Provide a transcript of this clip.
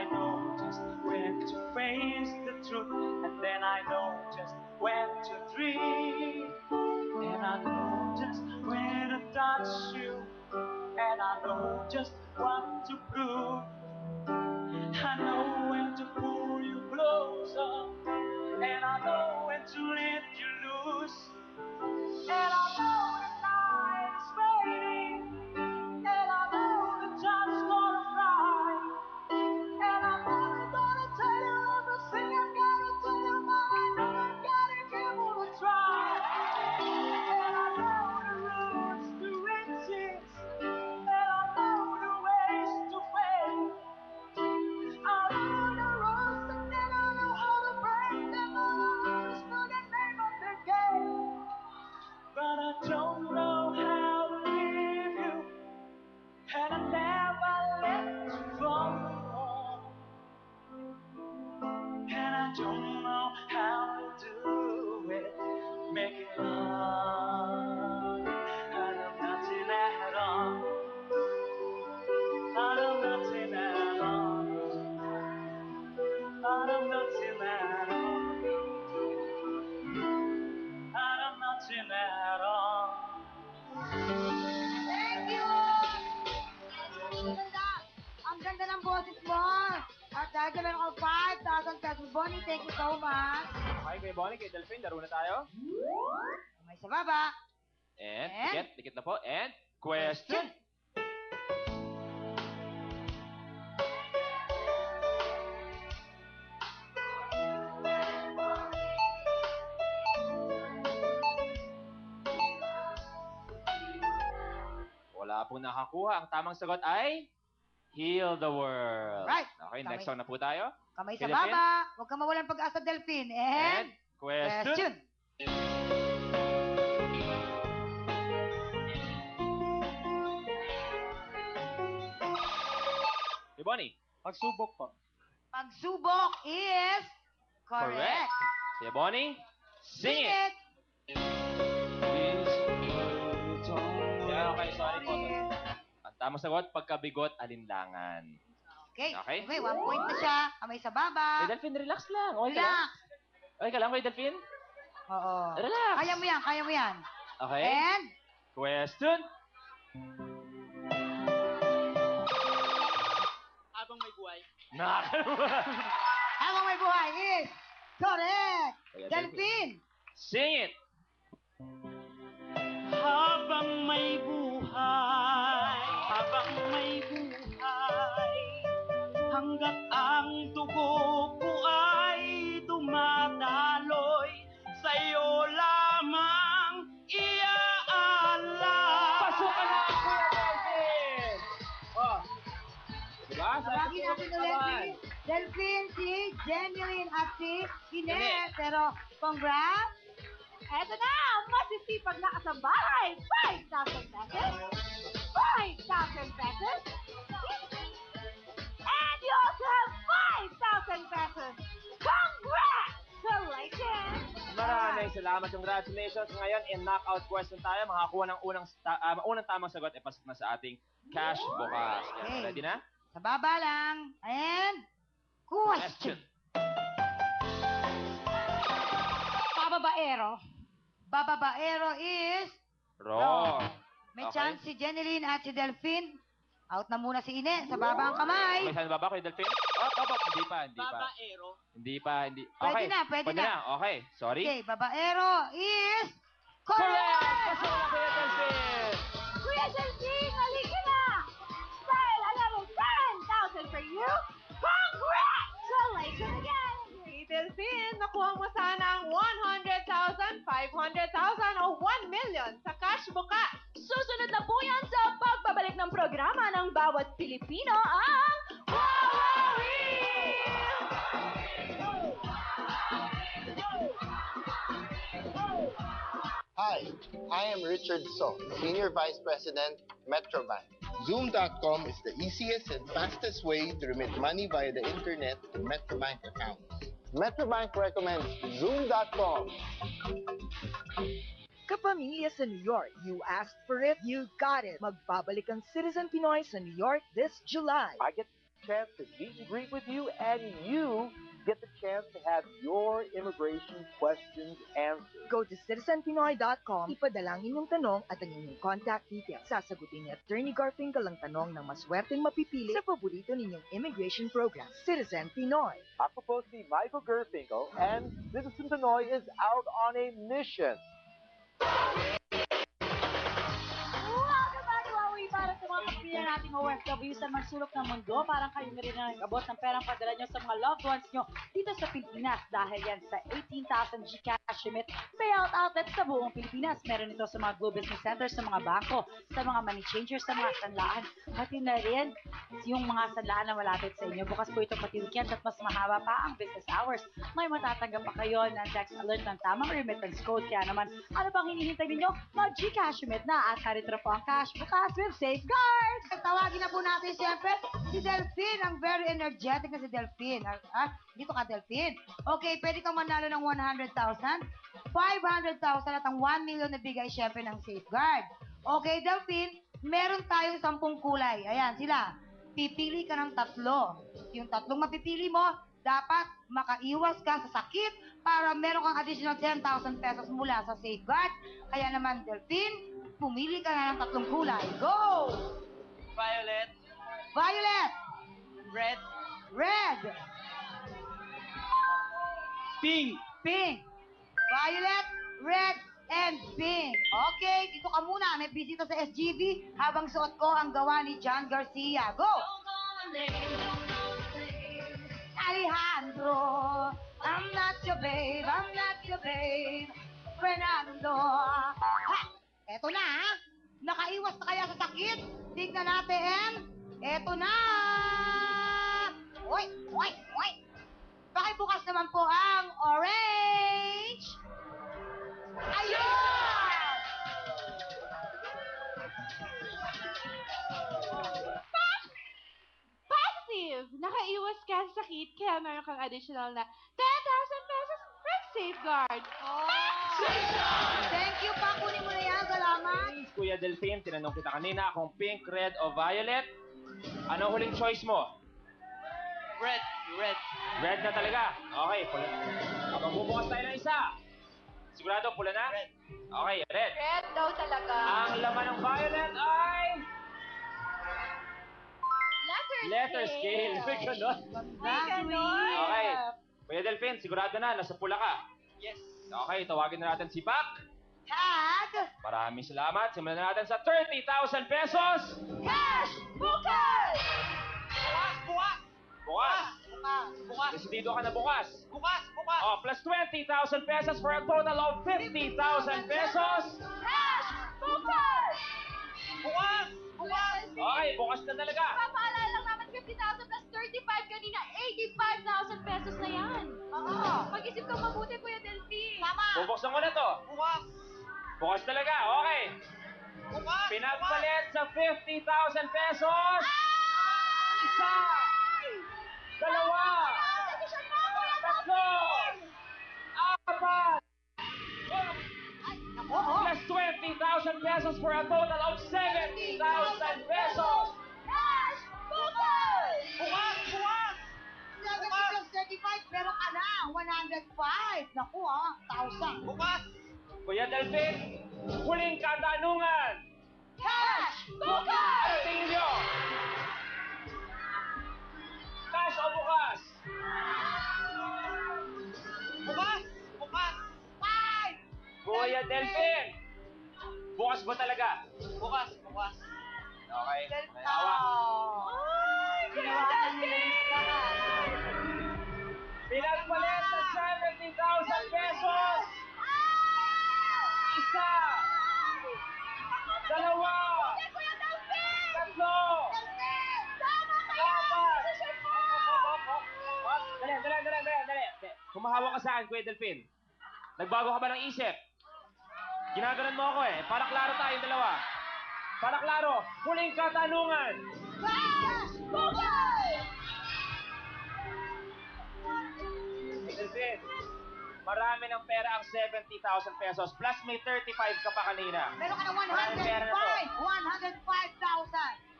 I know just when to face the truth, and then I know just when to dream, and I know just when to touch you, and I know just what to prove. I know when to pull you closer, and I know when to let you loose. And I know the night is fading, and I know the time's gonna fly. And I'm never gonna tell you everything I've gotta tell you, but I know I've gotta give it a try. And I know the roads to riches, and I know the ways to fame. I know the rules, and then I know how to break them. All I know is know the name of the game. But I don't know how to leave you, and I never let you fall. And I don't know how to do it, make it love out of nothing at all, out of nothing at all, out of nothing at all, out of nothing at all. Thank you! Ganda! Ang ganda ng boses mo! At dahil ka meron ako 5,000 pesos, Bonnie, thank you so much! Okay, kay Bonnie, kay Delphine, laro na tayo. Kamay sa baba. And, dikit na po. And, question. Wala pong nakakuha. Ang tamang sagot ay heal the world. Right. Okay, next song na po tayo. Kamay sa Kay Delphine. baba. Huwag kang mawalan pag-asa, Delphine. And question. Hey, Bonnie. Pagsubok po. Pagsubok is correct. Hey, Bonnie. Sing it. Yeah, okay, sorry po. Ang tamang sagot, pagkabigot, alinlangan. Okay. Okay. Okay, 1 point na siya. Kamay sa baba. Hey, Delphine, relax lang. Okay ka lang? Relax. Okay ka lang, kay Delphine? Oo. Relax. Kaya mo yan, kaya mo yan. Okay. And Question. Habang may buhay. habang may buhay is correct. Kaya, Delphine. Sing it. Habang may buhay, habang may buhay, hanggat ang dugo ko ay dumadaloy, sa'yo lamang iaalay. Pasukan na ang Kuya Delphine! Oh. Diba? Sabagi natin ulit si Delphine, si Genuine at si Ines. Pero congrats. Eto na, masisipag na kasambahay! 5,000 pesos! 5,000 pesos! And you also have 5,000 pesos! Congratulations! Maraming salamat. Congratulations. Ngayon, in knockout question tayo. Makakuha ng unang tamang sagot, pasok na sa ating cash bukas. Okay. Ready na? Sa baba lang. And question. Bababaero. Bababaero is Wrong. may Okay. chance si Jeneline at si Delphine. Out na muna si Ine. Sa baba ang kamay. May saan baba ko yung Delphine? Hindi pa. Babaero. Hindi pa. Pwede na, pwede na. Okay, sorry. Okay, babaero is Correct! correct! Pasok na Kuya Delphine! Kuya Delphine, halika na! Dahil alam mo, 10,000 for you! Congratulations again! Hey, Delphine, nakuha mo sana ang 100,000, 500,000 o 1 million sa cash buka. Susunod na po yan sa pagbabalik ng programa ng bawat Pilipino ang Hi, I am Richard So, Senior Vice President, Metrobank. Zoom.com is the easiest and fastest way to remit money via the internet to Metrobank accounts. Metrobank recommends Zoom.com. Kapamilya sa New York, you asked for it, you got it. Magbabalik ang Citizen Pinoy sa New York this July. I get chance to meet and greet with you, and you get the chance to have your immigration questions answered. Go to citizenpinoy.com, ipadala ang inyong tanong at ang inyong contact details. Sasagutin ni Attorney Garfinkel ang tanong ng maswerteng mapipili sa paborito ninyong immigration program. Citizen Pinoy. Ako po si Michael Gerfinkel, and Citizen Pinoy is out on a mission. Welcome back to Huawei para sa mga kapilihan nating OFW sa magsulok ng mundo. Parang kayo na rin ang nag-abot ng perang padala nyo sa mga loved ones nyo dito sa Pilipinas dahil yan sa 18,000 GCash limit payout outlets sa buong Pilipinas. Meron ito sa mga Globe Business Centers, sa mga bangko, sa mga money changers, sa mga sanlaan. Pati na rin yung mga sanlaan na malapit sa inyo. Bukas po ito pati weekends at mas mahaba pa ang business hours. May matatanggap pa kayo ng text alert ng tamang remittance code. Kaya naman, ano bang hinihintay ninyo? Mag-GCash remit na at narito po ang cash bukas with Safeguard! Tawagin na po natin siyempre si Delphine, ang very energetic na si Delphine. Dito ka, Delphine. Okay, pwede kang manalo ng 100,000, 500,000 at ang 1 million na bigay siyempre ng Safeguard. Okay, Delphine, meron tayong 10 kulay. Ayan, sila. Pipili ka ng 3. Yung 3 mapipili mo, dapat makaiwas ka sa sakit para meron kang additional 10,000 pesos mula sa Safeguard. Kaya naman, Delphine, pumili ka na ng 3 kulay. Go! Violet, Violet, red, red, pink. pink. Violet, red, and pink. Okay, dito ka muna. May bisita sa SGV habang suot ko ang gawa ni John Garcia. Go! Alejandro, I'm not your babe, I'm not your babe. Fernando. Ha! Eto na, ha? Nakaiwas na kaya sa sakit? Tignan natin. Eto na! Oy, oy, oy! Pakibukas naman po ang orange! Ayun! Positive! Nakaiwas ka sa sakit, kaya meron kang additional na 10,000 pesos from Safeguard. Thank you pa. Kunin mo na yan. Salamat. Kuya Delphine, tinanong kita kanina kung pink, red, o violet. Ano huling choice mo? Red, red. Red na talaga. Okay, pula. Magbubukas tayo ng isa. Sigurado, pula na? Red. Okay, red. Red daw talaga. Ang laman ng violet ay... Letter scale. May ganon. Okay. Kuya Delphine, sigurado na, nasa pula ka. Yes. Okay, tawagin na natin si Pac. Tag! Maraming salamat. Simulan na natin sa 30,000 pesos. Cash! Bukas! Bukas, bukas. Bukas. Bukas, Desidido ka na bukas. bukas, bukas. Oh, plus 20,000 pesos for a total of 50,000 pesos. Cash! Bukas! Bukas, bukas. Okay, bukas na talaga. Papaalala lang naman 50,000 plus 35 kanina, 85,000 pesos na yan. Oo. Mag-isip kang mabuti, Kuya Delphine. Tama. Bubuksan ko na to. Bukas, Bukas talaga, okay. bukas. Pinagpalit sa 50,000 pesos. Isa. Dalawa. Tatlo. Apat. Plus 20,000 pesos for a total of 70,000 pesos. Cash! Bukas! Bukas, bukas. 70 plus 35, meron ka na. 105. Naku, 1,000. Bukas. Kuya Delphine, huling katanungan. Cash! Ano tingin nyo? Cash o bukas? Bukas, bukas. Kuya Delphine, bukas ba talaga? Bukas, bukas. Okay, may hawak. Ginawa nila yung ka. Pinagpalit sa 70,000 pesos. Isa. Dalawa. Tatlo. Apat. Dali. Kumahawa ka sa akin, Kuya Delphine. Nagbago ka ba ng isip? Ginaganon mo ako eh. Para klaro tayong dalawa. Para klaro, huling katanungan. Cash! Bukas! Delphine, marami ng pera ang 70,000 pesos plus may 35 ka pa kanina. Meron ka ng Maraming pera na to. 105. 105,000.